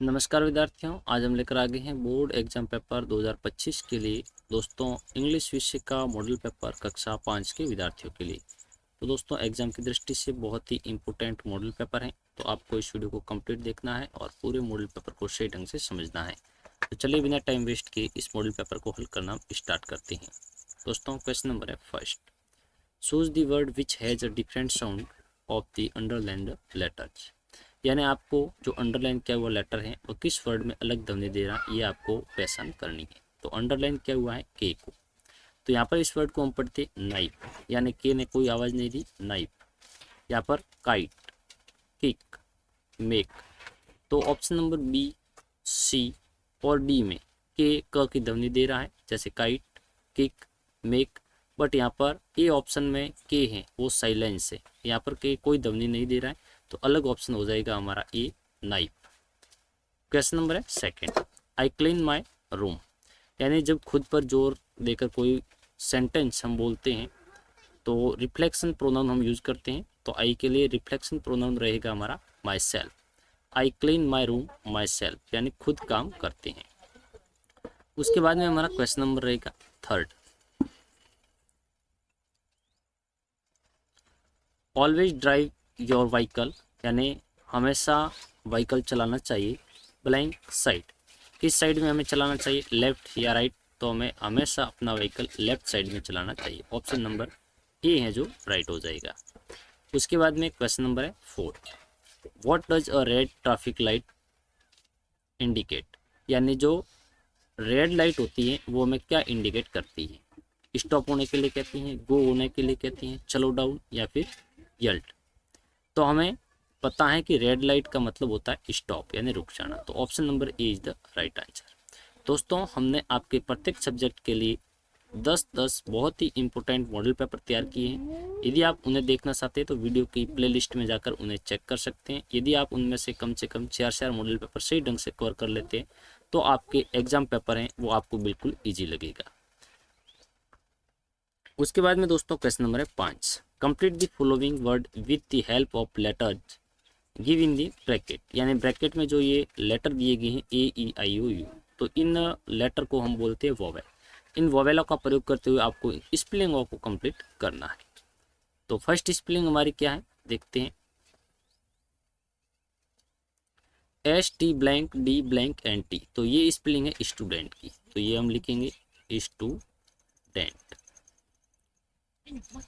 नमस्कार विद्यार्थियों, आज हम लेकर आ गए हैं बोर्ड एग्जाम पेपर 2025 के लिए दोस्तों इंग्लिश विषय का मॉडल पेपर कक्षा 5 के विद्यार्थियों के लिए। तो दोस्तों एग्जाम की दृष्टि से बहुत ही इम्पोर्टेंट मॉडल पेपर है, तो आपको इस वीडियो को कंप्लीट देखना है और पूरे मॉडल पेपर को सही ढंग से समझना है। तो चलिए बिना टाइम वेस्ट किए इस मॉडल पेपर को हल करना स्टार्ट करते हैं। दोस्तों क्वेश्चन नंबर है first, choose the word which has a different sound of the underlined letters. यानी आपको जो अंडरलाइन किया हुआ लेटर है वो किस वर्ड में अलग ध्वनि दे रहा है, ये आपको पहचान करनी है। तो अंडरलाइन किया हुआ है के को, तो यहाँ पर इस वर्ड को हम पढ़ते नाइफ, यानी के ने कोई आवाज़ नहीं दी, नाइफ। यहाँ पर काइट, किक, मेक। तो ऑप्शन नंबर बी, सी और डी में के क की ध्वनि दे रहा है, जैसे काइट, किक, मेक। बट यहाँ पर ए ऑप्शन में के है वो साइलेंस है, यहाँ पर के कोई ध्वनि नहीं दे रहा है, तो अलग ऑप्शन हो जाएगा हमारा ए, नाइफ। क्वेश्चन नंबर है second, I clean my room. यानी जब खुद पर जोर देकर कोई सेंटेंस हम बोलते हैं तो रिफ्लेक्शन प्रोनाउन हम यूज करते हैं। तो आई के लिए रिफ्लेक्शन प्रोनाउन रहेगा हमारा my self. I clean my room my self, यानी खुद काम करते हैं। उसके बाद में हमारा क्वेश्चन नंबर रहेगा third, always drive your vehicle, यानी हमेशा व्हीकल चलाना चाहिए ब्लैंक साइड। किस साइड में हमें चलाना चाहिए, लेफ्ट या राइट। तो हमें हमेशा अपना व्हीकल लेफ्ट साइड में चलाना चाहिए। ऑप्शन नंबर ए है जो राइट हो जाएगा। उसके बाद में क्वेश्चन नंबर है fourth, what does a red traffic light indicate. यानी जो रेड लाइट होती है वो हमें क्या इंडिकेट करती है, स्टॉप होने के लिए कहती हैं, गो होने के लिए कहती हैं, चलो डाउन, या फिर यल्ट। तो हमें पता है कि रेड लाइट का मतलब होता है स्टॉप, यानी रुक जाना। तो option number A is the right answer. दोस्तों हमने आपके प्रत्येक सब्जेक्ट के लिए 10-10 बहुत ही इंपॉर्टेंट मॉडल पेपर तैयार किए हैं। यदि आप उन्हें देखना चाहते हैं तो वीडियो की प्लेलिस्ट में जाकर उन्हें चेक कर सकते हैं। यदि आप उनमें से कम 4 मॉडल पेपर सही ढंग से कवर कर लेते हैं तो आपके एग्जाम पेपर हैं वो आपको बिल्कुल ईजी लगेगा। उसके बाद में दोस्तों क्वेश्चन नंबर है 5, complete the following word with the help of letters give in the bracket. यानी ब्रैकेट में जो ये लेटर दिए गए हैं ए, ई, आई, ओ, यू, तो इन लेटर को हम बोलते हैं वोवेल। इन वोवेलों का प्रयोग करते हुए आपको स्पेलिंगों को कंप्लीट करना है। तो फर्स्ट स्पेलिंग हमारी क्या है देखते हैं, S T blank D blank N T. तो ये स्पेलिंग है स्टूडेंट की, तो ये हम लिखेंगे स्टूडेंट।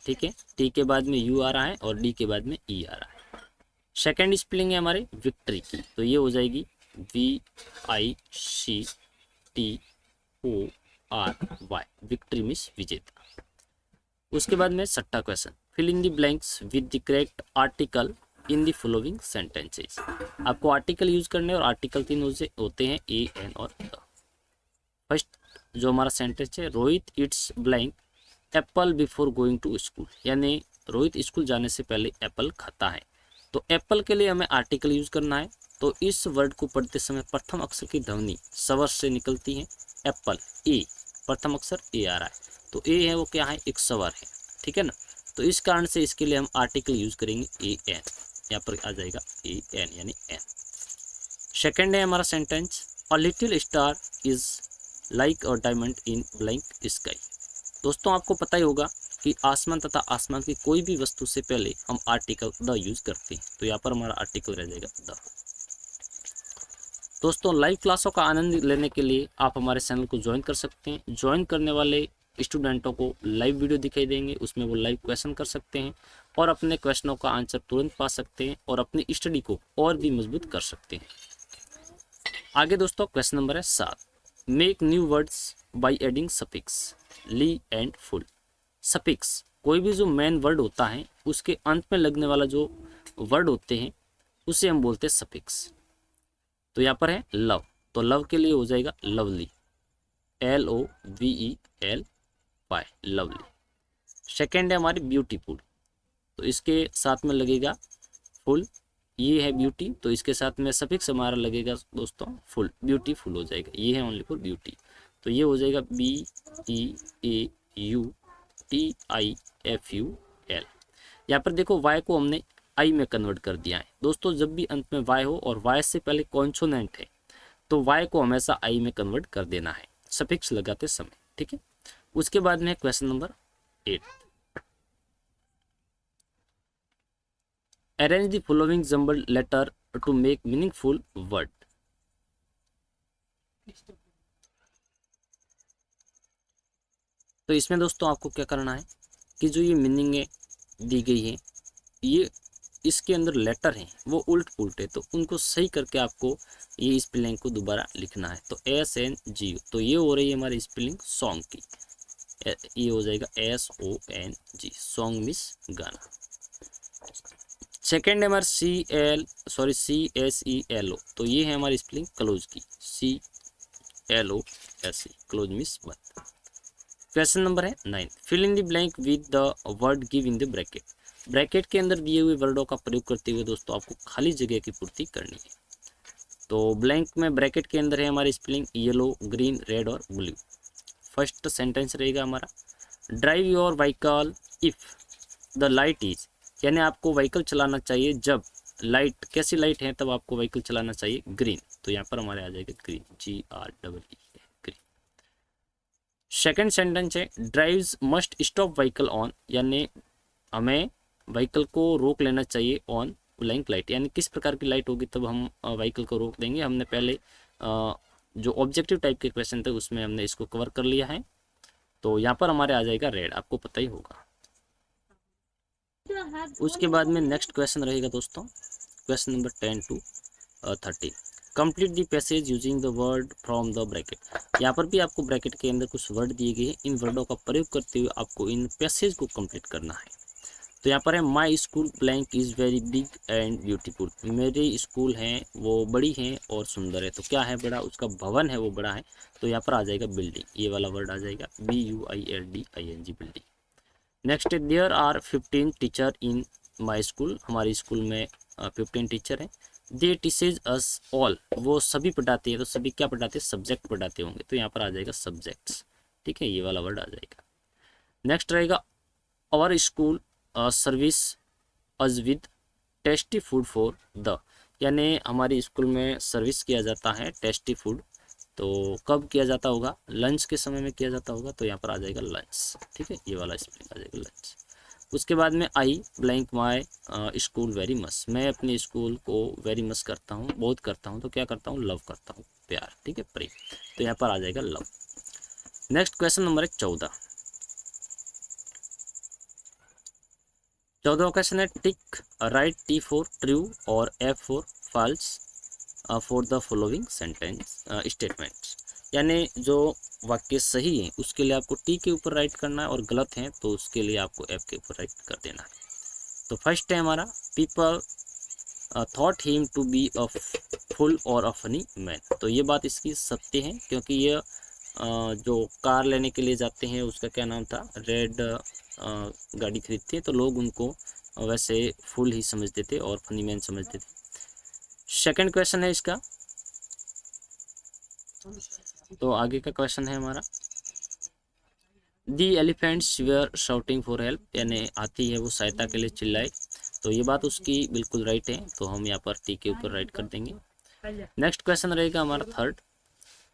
ठीक है, टी के बाद में यू आ रहा है और डी के बाद में ई आ रहा है। सेकेंड स्पेलिंग है हमारे विक्ट्री की, तो ये हो जाएगी VICTORY, विक्ट्री मीन्स विजेता। उसके बाद में छठा question, fill in the blanks with the correct article in the following sentences. आपको आर्टिकल यूज करने और आर्टिकल 3 होते हैं ए, एन और द। फर्स्ट जो हमारा सेंटेंस है, Rohit eats blank apple before going to school. यानी रोहित स्कूल जाने से पहले एप्पल खाता है। तो एप्पल के लिए हमें आर्टिकल यूज करना है। तो इस वर्ड को पढ़ते समय प्रथम अक्षर की ध्वनि स्वर से निकलती है। एप्पल, ए, प्रथम अक्षर ए आ रहा है, तो ए है वो क्या है, एक स्वर है। ठीक है ना, तो इस कारण से इसके लिए हम आर्टिकल यूज करेंगे ए एन। यहाँ पर आ जाएगा ए एन यानी एन। सेकेंड है हमारा sentence, a little star is like a diamond in blank sky. दोस्तों आपको पता ही होगा कि आसमान तथा आसमान की कोई भी वस्तु से पहले हम आर्टिकल द यूज करते हैं, तो यहाँ पर हमारा आर्टिकल रह जाएगा द। दोस्तों लाइव क्लासों का आनंद लेने के लिए आप हमारे चैनल को ज्वाइन कर सकते हैं। ज्वाइन करने वाले स्टूडेंटों को लाइव वीडियो दिखाई देंगे, उसमें वो लाइव क्वेश्चन कर सकते हैं और अपने क्वेश्चनों का आंसर तुरंत पा सकते हैं और अपनी स्टडी को और भी मजबूत कर सकते हैं। आगे दोस्तों क्वेश्चन नंबर है 7, make new words by adding suffix ly and full. Suffix कोई भी जो मेन वर्ड होता है उसके अंत में लगने वाला जो वर्ड होते हैं उसे हम बोलते हैं सफिक्स। तो यहाँ पर है लव, तो लव के लिए हो जाएगा लवली, LOVELY, लवली। सेकेंड है हमारी ब्यूटीफुल, तो इसके साथ में लगेगा फुल, ये है ब्यूटी, तो इसके साथ में सफिक्स हमारा लगेगा दोस्तों फुल, ब्यूटीफुल हो जाएगा। ये है ओनली फॉर ब्यूटी, तो ये हो जाएगा BEAUTIFUL। यहाँ पर देखो वाई को हमने आई में कन्वर्ट कर दिया है। दोस्तों जब भी अंत में वाई हो और वाई से पहले कॉन्सोनेंट है तो y को हमेशा i में कन्वर्ट कर देना है सफिक्स लगाते समय, ठीक है। उसके बाद में question number 8, arrange the following jumbled letter to make meaningful word. तो इसमें दोस्तों आपको क्या करना है कि जो ये मीनिंग है दी गई है, ये इसके अंदर लेटर हैं वो उल्ट पुल्ट है, तो उनको सही करके आपको ये स्पेलिंग को दोबारा लिखना है। तो SNG, तो ये हो रही है हमारी स्पेलिंग सॉन्ग की, ये हो जाएगा SONG, सॉन्ग मिस गाना। सेकेंड है हमारा CSELO, तो ये है हमारी स्पेलिंग क्लोज की, CLOSE, close means one. Question number है 9, fill in the blank with the word give in the bracket. Bracket के अंदर दिए हुए वर्डों का प्रयोग करते हुए दोस्तों आपको खाली जगह की पूर्ति करनी है। तो ब्लैंक में ब्रैकेट के अंदर है हमारी स्पेलिंग येलो, ग्रीन, रेड और ब्लू। फर्स्ट सेंटेंस रहेगा हमारा, drive your vehicle if the light is, यानी आपको व्हीकल चलाना चाहिए जब लाइट, कैसी लाइट है तब आपको व्हीकल चलाना चाहिए, ग्रीन। तो यहाँ पर हमारे आ जाएगा green, GREE, green. Second sentence है, drives must stop vehicle on, यानी हमें व्हीकल को रोक लेना चाहिए ऑन ब्लैंक लाइट, यानी किस प्रकार की लाइट होगी तब हम व्हीकल को रोक देंगे। हमने पहले जो ऑब्जेक्टिव टाइप के क्वेश्चन थे उसमें हमने इसको कवर कर लिया है। तो यहाँ पर हमारे आ जाएगा रेड, आपको पता ही होगा। उसके बाद में नेक्स्ट क्वेश्चन रहेगा दोस्तों, question number 10 to 13, complete the passage using the word from the bracket. यहाँ पर भी आपको ब्रैकेट के अंदर कुछ वर्ड दिए गए हैं, इन वर्डों का प्रयोग करते हुए आपको इन पैसेज को कंप्लीट करना है। तो यहाँ पर है, my school blank is very big and beautiful, मेरी स्कूल हैं वो बड़ी हैं और सुंदर है। तो क्या है बड़ा, उसका भवन है वो बड़ा है, तो यहाँ पर आ जाएगा बिल्डिंग, ये वाला वर्ड आ जाएगा, BUILDING, building. Next, there are 15 teacher in my school, हमारी स्कूल में 15 टीचर हैं। दे टीचेज अस ऑल, वो सभी पढ़ाते हैं, तो सभी क्या पढ़ाते हैं, सब्जेक्ट पढ़ाते होंगे, तो यहाँ पर आ जाएगा सब्जेक्ट्स, ठीक है, ये वाला वर्ड आ जाएगा। नेक्स्ट रहेगा, our school service us with tasty food for the, यानी हमारी स्कूल में सर्विस किया जाता है टेस्टी फूड, तो कब किया जाता होगा, लंच के समय में किया जाता होगा, तो यहाँ पर आ जाएगा लंच, ठीक है, ये वाला स्पेलिंग आ जाएगा लंच। उसके बाद में आई blank my school very much, मैं अपने स्कूल को वेरी मच करता हूँ, बहुत करता हूँ, तो क्या करता हूँ, लव करता हूँ, प्यार, ठीक है, प्रेम, तो यहाँ पर आ जाएगा लव। नेक्स्ट क्वेश्चन नंबर 14, 14वां क्वेश्चन है, tick right T for true और F for false for the following sentence statements, यानी जो वाक्य सही है उसके लिए आपको T के ऊपर राइट करना है और गलत है तो उसके लिए आपको F के ऊपर राइट कर देना है। तो फर्स्ट है हमारा, people thought him to be a fool और अ फनी मैन, तो ये बात इसकी सत्य है, क्योंकि ये जो कार लेने के लिए जाते हैं उसका क्या नाम था, रेड गाड़ी खरीदते हैं, तो लोग उनको वैसे फुल ही समझते थे और फनी मैन समझते थे। सेकंड क्वेश्चन है इसका, तो आगे का क्वेश्चन है हमारा, the elephants were shouting for help, यानी हाथी है वो सहायता के लिए चिल्लाए, तो ये बात उसकी बिल्कुल राइट है, तो हम यहाँ पर टी के ऊपर राइट कर देंगे। नेक्स्ट क्वेश्चन रहेगा हमारा third,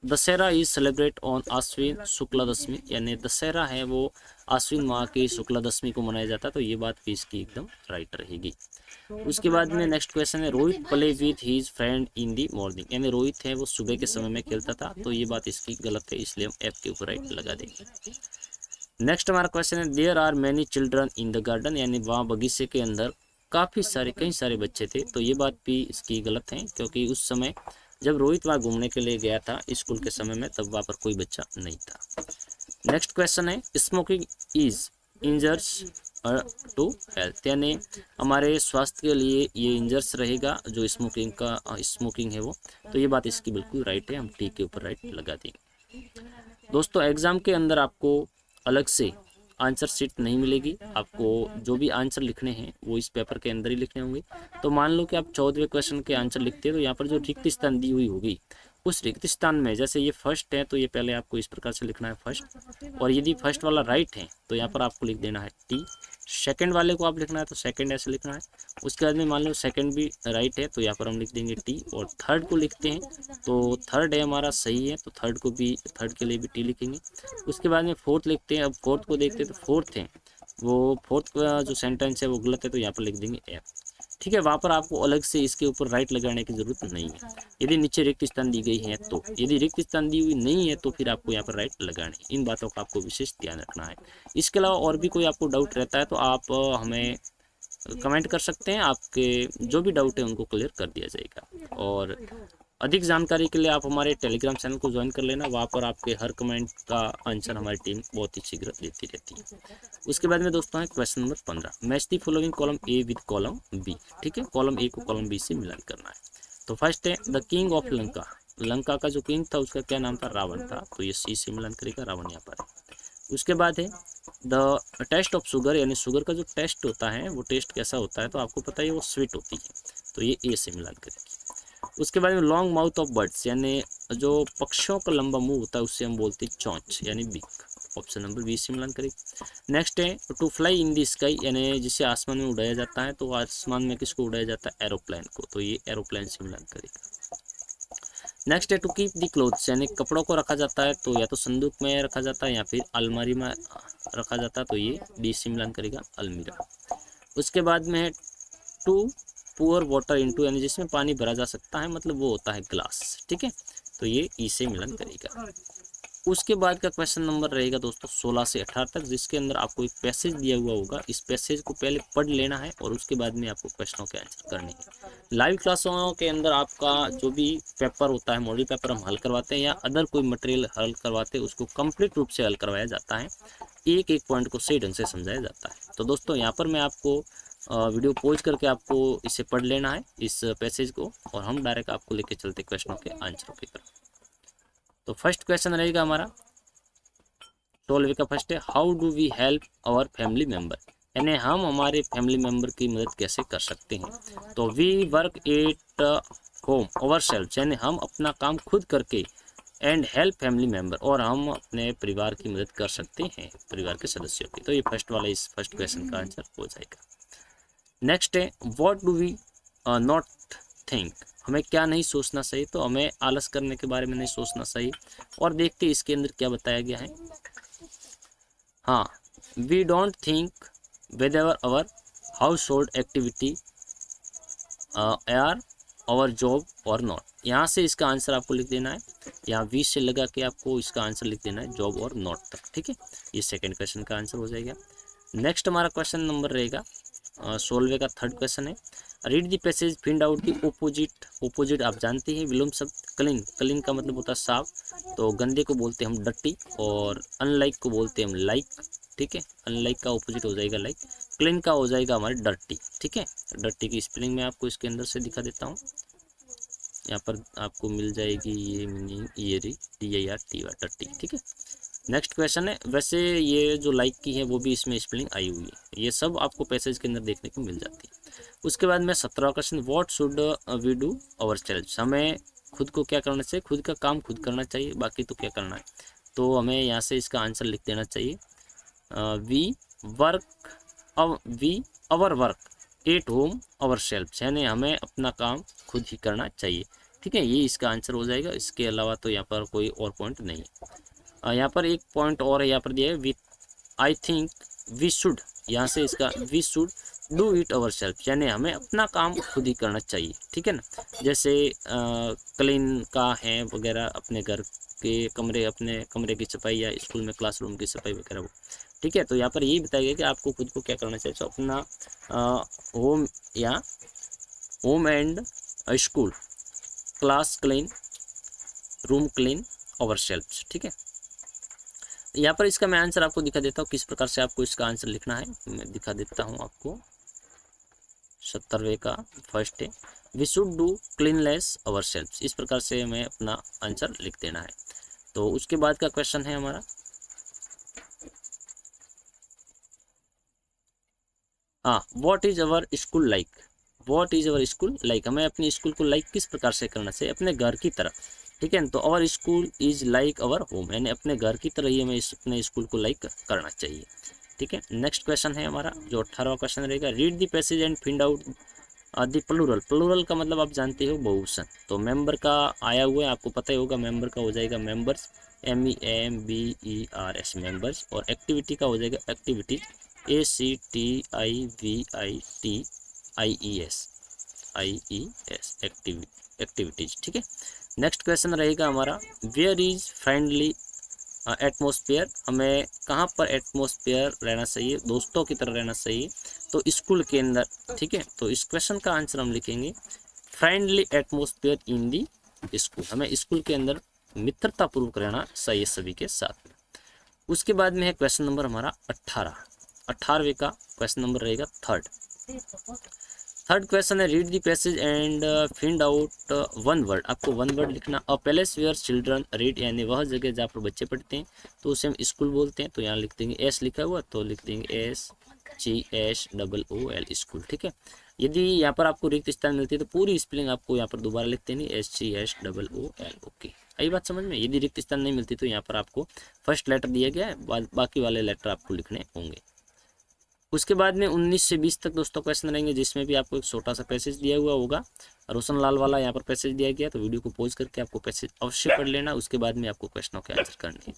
Dussehra is celebrate on Ashwin Shukla Dashami, यानी दशहरा है वो आश्विन माह की शुक्ला दशमी को मनाया जाता है, तो ये बात भी इसकी एकदम राइट रहेगी। उसके बाद में नेक्स्ट क्वेश्चन है, Rohit play with his friend in the morning, यानी रोहित है वो सुबह के समय में खेलता था, तो ये बात इसकी गलत है, इसलिए हम एफ के ऊपर राइट लगा देंगे। नेक्स्ट हमारा क्वेश्चन है, there are many children in the garden, यानी वहाँ बगीचे के अंदर काफ़ी सारे कई सारे बच्चे थे, तो ये बात भी इसकी गलत है, क्योंकि उस समय जब रोहित वहाँ घूमने के लिए गया था स्कूल के समय में तब वहाँ पर कोई बच्चा नहीं था। नेक्स्ट क्वेश्चन है, smoking is injurious to health, यानी हमारे स्वास्थ्य के लिए ये इंजर्स रहेगा जो स्मोकिंग है वो, तो ये बात इसकी बिल्कुल राइट है, हम टी के ऊपर राइट लगा देंगे। दोस्तों एग्जाम के अंदर आपको अलग से आंसर शीट नहीं मिलेगी, आपको जो भी आंसर लिखने हैं वो इस पेपर के अंदर ही लिखने होंगे। तो मान लो कि आप 14वें क्वेश्चन के आंसर लिखते हैं, तो यहाँ पर जो रिक्त स्थान दी हुई होगी उस रिक्त स्थान में, जैसे ये फर्स्ट है तो ये पहले आपको इस प्रकार से लिखना है फर्स्ट, और यदि फर्स्ट वाला राइट है तो यहाँ पर आपको लिख देना है टी। सेकंड वाले को आप लिखना है तो सेकंड ऐसे लिखना है। उसके बाद में मान लो सेकंड भी राइट है तो यहाँ पर हम लिख देंगे टी, और थर्ड को लिखते हैं तो थर्ड है हमारा सही है तो थर्ड को भी, थर्ड के लिए भी टी लिखेंगे। उसके बाद में फोर्थ लिखते हैं। अब फोर्थ को देखते हैं तो फोर्थ है, वो फोर्थ का जो सेंटेंस है वो गलत है तो यहाँ पर लिख देंगे एफ। ठीक है, वहाँ पर आपको अलग से इसके ऊपर राइट लगाने की जरूरत नहीं है यदि नीचे रिक्त स्थान दी गई है तो। यदि रिक्त स्थान दी हुई नहीं है तो फिर आपको यहाँ पर राइट लगानी है। इन बातों का आपको विशेष ध्यान रखना है। इसके अलावा और भी कोई आपको डाउट रहता है तो आप हमें कमेंट कर सकते हैं, आपके जो भी डाउट है उनको क्लियर कर दिया जाएगा। और अधिक जानकारी के लिए आप हमारे टेलीग्राम चैनल को ज्वाइन कर लेना, वहाँ पर आपके हर कमेंट का आंसर हमारी टीम बहुत ही शीघ्र देती रहती है। उसके बाद में दोस्तों है question number 15, match the following column A with column B. ठीक है, कॉलम ए को कॉलम बी से मिलान करना है। तो फर्स्ट है the king of Lanka. Lanka का जो किंग था उसका क्या नाम था? रावण था, तो ये सी से मिलान करेगा, रावण यहाँ पर है। उसके बाद है द टेस्ट ऑफ शुगर, यानी शुगर का जो टेस्ट होता है वो टेस्ट कैसा होता है? तो आपको पता है वो स्वीट होती है, तो ये ए से मिलान करेगी। उसके बाद में लॉन्ग माउथ ऑफ बर्ड्स, यानी जो पक्षियों का लंबा मुंह होता है उससे हम बोलते हैं चोंच, यानी बिक। ऑप्शन नंबर 20 से मिलान करेगी। नेक्स्ट है to fly in the sky, यानी जिसे आसमान में उड़ाया जाता है, तो आसमान में किसको उड़ाया जाता है? एरोप्लेन को, तो ये एरोप्लेन से मिलान करेगा। नेक्स्ट है टू कीप दी क्लोथ्स, यानी कपड़ों को रखा जाता है तो या तो संदूक में रखा जाता है या फिर अलमारी में रखा जाता है, तो ये डी से मिलान करेगा, अलमीरा। उसके बाद में है टू पुअर वाटर इनटू, यानी जिसमें पानी भरा जा सकता है, मतलब वो होता है ग्लास। ठीक है, तो ये ई से मिलान करेगा। उसके बाद का क्वेश्चन नंबर रहेगा दोस्तों 16 से 18 तक, जिसके अंदर आपको एक पैसेज दिया हुआ होगा। इस पैसेज को पहले पढ़ लेना है और उसके बाद में आपको क्वेश्चनों के आंसर करने हैं। लाइव क्लासों के अंदर आपका जो भी पेपर होता है, मॉडल पेपर हम हल करवाते हैं या अदर कोई मटेरियल हल करवाते हैं, उसको कंप्लीट रूप से हल करवाया जाता है, एक एक पॉइंट को सही ढंग से समझाया जाता है। तो दोस्तों यहाँ पर मैं आपको वीडियो पॉज करके आपको इसे पढ़ लेना है इस पैसेज को, और हम डायरेक्ट आपको लेके चलते क्वेश्चनों के आंसरों की तरफ। तो फर्स्ट क्वेश्चन रहेगा हमारा 12 का फर्स्ट है how do we help our family member, यानी हम हमारे फैमिली मेम्बर की मदद कैसे कर सकते हैं? तो we work at home our self, यानी हम अपना काम खुद करके, एंड हेल्प फैमिली मेम्बर, और हम अपने परिवार की मदद कर सकते हैं, परिवार के सदस्यों की। तो ये फर्स्ट वाला इस फर्स्ट क्वेश्चन का आंसर हो जाएगा। नेक्स्ट है what do we not think, हमें क्या नहीं सोचना चाहिए? तो हमें आलस करने के बारे में नहीं सोचना चाहिए। और देखते हैं इसके अंदर क्या बताया गया है। हाँ, we don't think whether our household activity are our job और नॉट, यहाँ से इसका आंसर आपको लिख देना है, यहाँ वी से लगा के आपको इसका आंसर लिख देना है जॉब और नॉट तक। ठीक है, ये सेकंड क्वेश्चन का आंसर हो जाएगा। नेक्स्ट हमारा क्वेश्चन नंबर रहेगा 16 का थर्ड क्वेश्चन है read the passage find out the opposite. Opposite आप जानते हैं विलोम शब्द क्लीन, क्लीन का मतलब होता है साफ, तो गंदे को बोलते हैं हम डट्टी, और अनलाइक को बोलते हैं हम लाइक। ठीक है, अनलाइक का ओपोजिट हो जाएगा लाइक, क्लीन का हो जाएगा हमारे डर्टी। ठीक है, डर्टी की स्पेलिंग मैं आपको इसके अंदर से दिखा देता हूँ, यहाँ पर आपको मिल जाएगी ये मीनिंग, ये DIRTY डर्टी। ठीक है, नेक्स्ट क्वेश्चन है, वैसे ये जो लाइक की है वो भी इसमें स्पेलिंग आई हुई है, ये सब आपको पैसेज के अंदर देखने को मिल जाती है। उसके बाद में 17वां question what should we do our self, हमें खुद को क्या करना चाहिए? खुद का काम खुद करना चाहिए, बाकी तो क्या करना है? तो हमें यहाँ से इसका आंसर लिख देना चाहिए we our work at home our self, यानी हमें अपना काम खुद ही करना चाहिए। ठीक है, ये इसका आंसर हो जाएगा। इसके अलावा तो यहाँ पर कोई और पॉइंट नहीं है। यहाँ पर एक पॉइंट और है, यहाँ पर दिया है with I think we should, यहाँ से इसका we should do it our self, यानी हमें अपना काम खुद ही करना चाहिए। ठीक है ना, जैसे क्लीन का है वगैरह, अपने घर के कमरे, अपने कमरे की सफाई या स्कूल में क्लासरूम की सफाई वगैरह वो। ठीक है, तो यहाँ पर यही बताया गया कि आपको खुद को क्या करना चाहिए। तो अपना होम या home and school, class clean, room clean our self. ठीक है, यहाँ पर इसका मैं आंसर आपको दिखा देता हूँ किस प्रकार से आपको इसका आंसर लिखना है, मैं दिखा देता हूँ आपको। 17वें का फर्स्ट है we should do cleanliness our self, इस प्रकार से हमें अपना आंसर लिख देना है। तो उसके बाद का क्वेश्चन है हमारा हाँ what is our school like, what is our school like, हमें अपनी स्कूल को लाइक किस प्रकार से करना चाहिए? अपने घर की तरह। ठीक है। तो our school is like our home, यानी अपने घर की तरह ही हमें अपने स्कूल को लाइक करना चाहिए। ठीक है। नेक्स्ट क्वेश्चन है हमारा जो 18वां क्वेश्चन रहेगा, read the passage and find out the plural. Plural का मतलब आप जानते हो बहुवचन, तो मेंबर का आया हुआ है, आपको पता ही होगा, मेंबर का हो जाएगा मेंबर्स, MEMBERS मेंबर्स, और एक्टिविटी का हो जाएगा एक्टिविटीज, ACTIVITIES एक्टिविटीज। ठीक है। नेक्स्ट क्वेश्चन रहेगा हमारा, वेयर इज फ्रेंडली एटमॉस्फेयर, हमें कहाँ पर एटमॉस्फेयर रहना चाहिए, दोस्तों की तरह रहना चाहिए, तो स्कूल के अंदर। ठीक है। तो इस क्वेश्चन का आंसर हम लिखेंगे फ्रेंडली एटमॉस्फेयर इन दी स्कूल, हमें स्कूल के अंदर मित्रतापूर्वक रहना चाहिए सभी के साथ में। उसके बाद में है क्वेश्चन नंबर हमारा 18वें का क्वेश्चन नंबर रहेगा थर्ड क्वेश्चन है, read the passage and find out one word, आपको वन वर्ड लिखना। A place where children read, यानी वह जगह जहाँ पर बच्चे पढ़ते हैं, तो उसे हम स्कूल बोलते हैं, तो यहाँ लिख देंगे एस लिखा हुआ, तो लिख देंगे SCHOOL स्कूल। ठीक है। यदि यहाँ पर आपको रिक्त स्थान मिलती है तो पूरी स्पेलिंग आपको यहाँ पर दोबारा लिख देनी, SCHOOL। ओके, आई बात समझ में। यदि रिक्त स्थान नहीं मिलती तो यहाँ पर आपको फर्स्ट लेटर दिया गया है, बाकी वाले लेटर आपको लिखने होंगे। उसके बाद में 19 से 20 तक दोस्तों क्वेश्चन रहेंगे, जिसमें भी आपको एक छोटा सा पैसेज दिया हुआ होगा, रोशन लाल वाला यहाँ पर पैसेज दिया गया, तो वीडियो को पॉज करके आपको पैसेज अवश्य पढ़ लेना। उसके बाद में आपको क्वेश्चनों के आंसर करने हैं।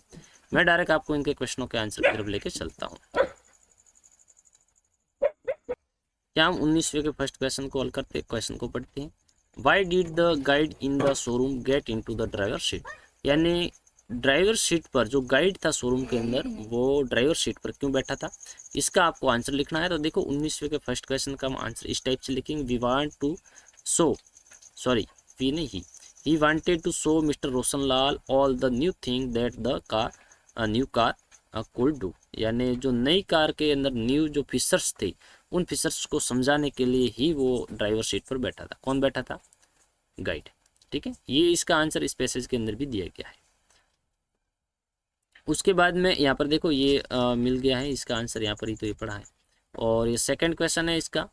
मैं डायरेक्ट आपको इनके क्वेश्चनों के आंसर की तरफ लेके चलता हूँ। क्या हम 19वें के फर्स्ट क्वेश्चन को हल करते, क्वेश्चन को पढ़ते हैं। Why did the guide in the showroom get into the driver seat, यानी ड्राइवर सीट पर जो गाइड था शोरूम के अंदर, वो ड्राइवर सीट पर क्यों बैठा था, इसका आपको आंसर लिखना है। तो देखो 19वें के फर्स्ट क्वेश्चन का हम आंसर इस टाइप से लिखेंगे, we want to show, sorry we नहीं, he wanted to show mister Roshan Lal all the new thing that the new car could do, यानी जो नई कार के अंदर न्यू जो फीचर्स थे, उन फीचर्स को समझाने के लिए ही वो ड्राइवर सीट पर बैठा था। कौन बैठा था? गाइड। ठीक है। ये इसका आंसर इस पैसेज के अंदर भी दिया गया है। उसके बाद में यहाँ पर देखो ये मिल गया है इसका आंसर, यहाँ पर ही तो ये पढ़ा है। और ये सेकंड क्वेश्चन है इसका,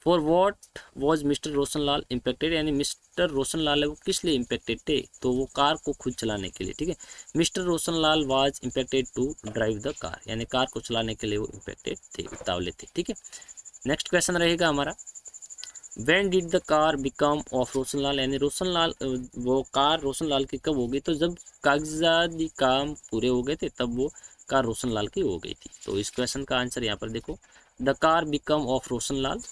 for what was mister Roshan Lal impacted, यानी मिस्टर रोशन लाल है वो किस लिए इम्पेक्टेड थे, तो वो कार को खुद चलाने के लिए। ठीक है। Mister Roshan Lal was impacted to drive the car, यानी कार को चलाने के लिए वो इम्पेक्टेड थे, उतावले थे। ठीक है। नेक्स्ट क्वेश्चन रहेगा हमारा, When did the car become of Roshan Lal, यानी रोशन लाल वो कार रोशन लाल की कब हो गई, तो जब कागजाती काम पूरे हो गए थे तब वो कार रोशन लाल की हो गई थी। तो इस क्वेश्चन का आंसर यहाँ पर देखो, the car become of Roshan Lal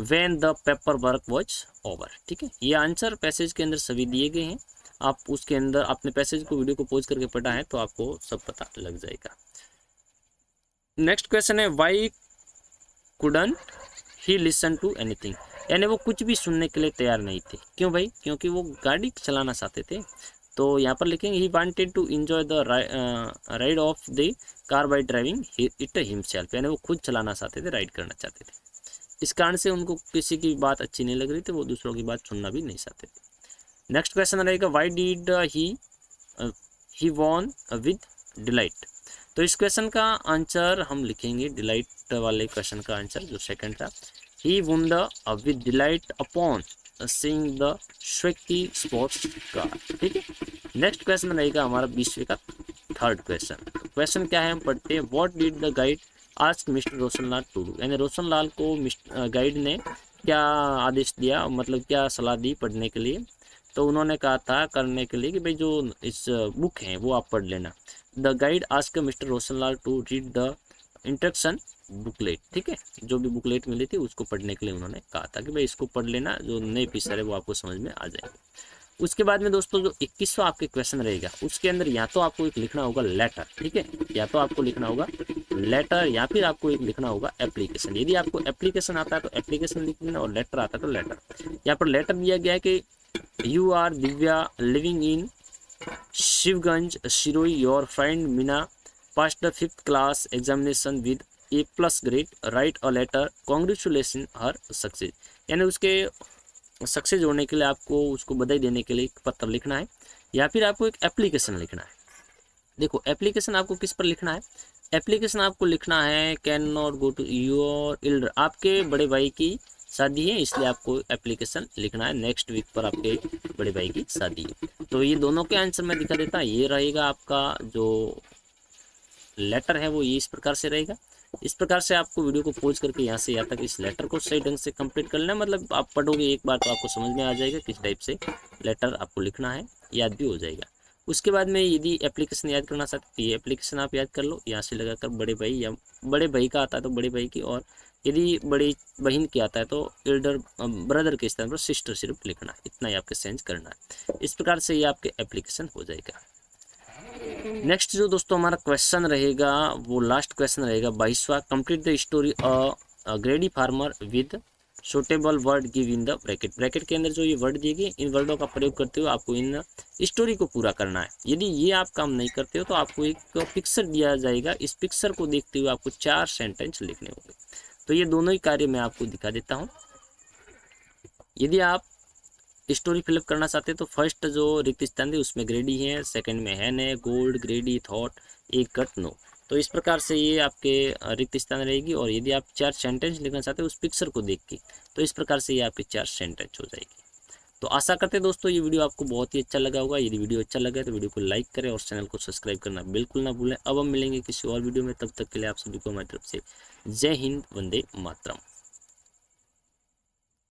when the paper work was over. ठीक है। ये आंसर पैसेज के अंदर सभी दिए गए हैं, आप उसके अंदर अपने पैसेज को वीडियो को पॉज करके पढ़ा है तो आपको सब पता लग जाएगा। नेक्स्ट क्वेश्चन है, why couldn't he listen to anything, यानी वो कुछ भी सुनने के लिए तैयार नहीं थे। क्यों भाई? क्योंकि वो गाड़ी चलाना चाहते थे। तो यहाँ पर लिखेंगे, he wanted to enjoy the ride of the car by driving it himself, यानी वो खुद चलाना चाहते थे, राइड करना चाहते थे। इस कारण से उनको किसी की बात अच्छी नहीं लग रही थी, वो दूसरों की बात सुनना भी नहीं चाहते थे। नेक्स्ट क्वेश्चन रहेगा, why did he won with delight, तो इस क्वेश्चन का आंसर हम लिखेंगे, डिलाइट वाले क्वेश्चन का आंसर जो सेकंड था, he won the with delight upon seeing the swanky sports car. ठीक है। नेक्स्ट क्वेश्चन रहेगा हमारा 20वें का थर्ड क्वेश्चन। क्वेश्चन क्या है हम पढ़ते हैं, what did the guide ask mister Roshan Lal to do, यानी रोशन लाल को गाइड ने क्या आदेश दिया, मतलब क्या सलाह दी पढ़ने के लिए, तो उन्होंने कहा था करने के लिए कि भाई जो इस बुक है वो आप पढ़ लेना। The guide ask mister Roshan Lal to read the instruction booklet. ठीक है। जो भी बुकलेट मिली थी उसको पढ़ने के लिए उन्होंने कहा था कि भाई इसको पढ़ लेना, जो नए फीचर है वो आपको समझ में आ जाएगा। उसके बाद में दोस्तों जो 21वां आपके क्वेश्चन रहेगा, उसके अंदर या तो आपको एक लिखना होगा लेटर, ठीक है, या तो आपको लिखना होगा लेटर, या फिर आपको एक लिखना होगा एप्लीकेशन। यदि आपको एप्लीकेशन आता है तो एप्लीकेशन लिख देना, और लेटर आता है तो लेटर। यहाँ पर लेटर दिया गया है कि you are Divya living in Shivganj Sirohi, your friend Meena passed the 5th class examination with A+ grade, write a letter congratulating her success, यानी उसके सक्सेस होने के लिए आपको उसको बधाई देने के लिए एक पत्र लिखना है, या फिर आपको एक एप्लीकेशन लिखना है। देखो एप्लीकेशन आपको किस पर लिखना है, एप्लीकेशन आपको लिखना है can not go to your elder, आपके बड़े भाई की शादी है, इसलिए आपको एप्लीकेशन लिखना है। नेक्स्ट वीक पर आपके बड़े भाई की शादी है। तो ये दोनों के आंसर मैं दिखा देता। ये रहेगा आपका जो लेटर है वो ये इस प्रकार से रहेगा। इस प्रकार से आपको वीडियो को पॉज करके यहाँ से यहाँ तक इस लेटर को सही ढंग से कंप्लीट कर लेना। मतलब आप पढ़ोगे एक बार तो आपको समझ में आ जाएगा किस टाइप से लेटर आपको लिखना है, याद भी हो जाएगा। उसके बाद में यदि एप्लीकेशन याद करना चाहते तो ये एप्लीकेशन आप याद कर लो, यहाँ से लगाकर बड़े भाई, या बड़े भाई का आता है तो बड़े भाई की, और यदि बड़ी बहन की आता है तो एल्डर ब्रदर के स्थान पर सिस्टर सिर्फ लिखना है। इतना ही आपके चेंज करना है। इस प्रकार से ये आपके एप्लीकेशन हो जाएगा। नेक्स्ट जो दोस्तों हमारा क्वेश्चन रहेगा वो लास्ट क्वेश्चन रहेगा 22वां। Complete the story a greedy farmer with suitable word give in the bracket. Bracket के अंदर जो ये वर्ड दिए गए इन वर्डों का प्रयोग करते हुए आपको इन स्टोरी को पूरा करना है। यदि ये आप काम नहीं करते हो तो आपको एक पिक्चर दिया जाएगा, इस पिक्चर को देखते हुए आपको 4 सेंटेंस लिखने होंगे। तो ये दोनों ही कार्य मैं आपको दिखा देता हूँ। यदि आप स्टोरी फिलअप करना चाहते हैं तो फर्स्ट जो रिक्त स्थान है उसमें ग्रेडी है, सेकंड में हैन है, गोल्ड, ग्रेडी, थॉट, एक कट, नो। तो इस प्रकार से ये आपके रिक्त स्थान रहेगी। और यदि आप 4 सेंटेंस लिखना चाहते हैं उस पिक्चर को देख के तो इस प्रकार से ये आपके 4 सेंटेंस हो जाएगी। तो आशा करते हैं दोस्तों ये वीडियो आपको बहुत ही अच्छा लगा होगा। यदि वीडियो अच्छा लगा तो वीडियो को लाइक करें और चैनल को सब्सक्राइब करना बिल्कुल ना भूलें। अब हम मिलेंगे किसी और वीडियो में, तब तक के लिए आप सभी को हमारी तरफ से जय हिंद, वंदे मातरम।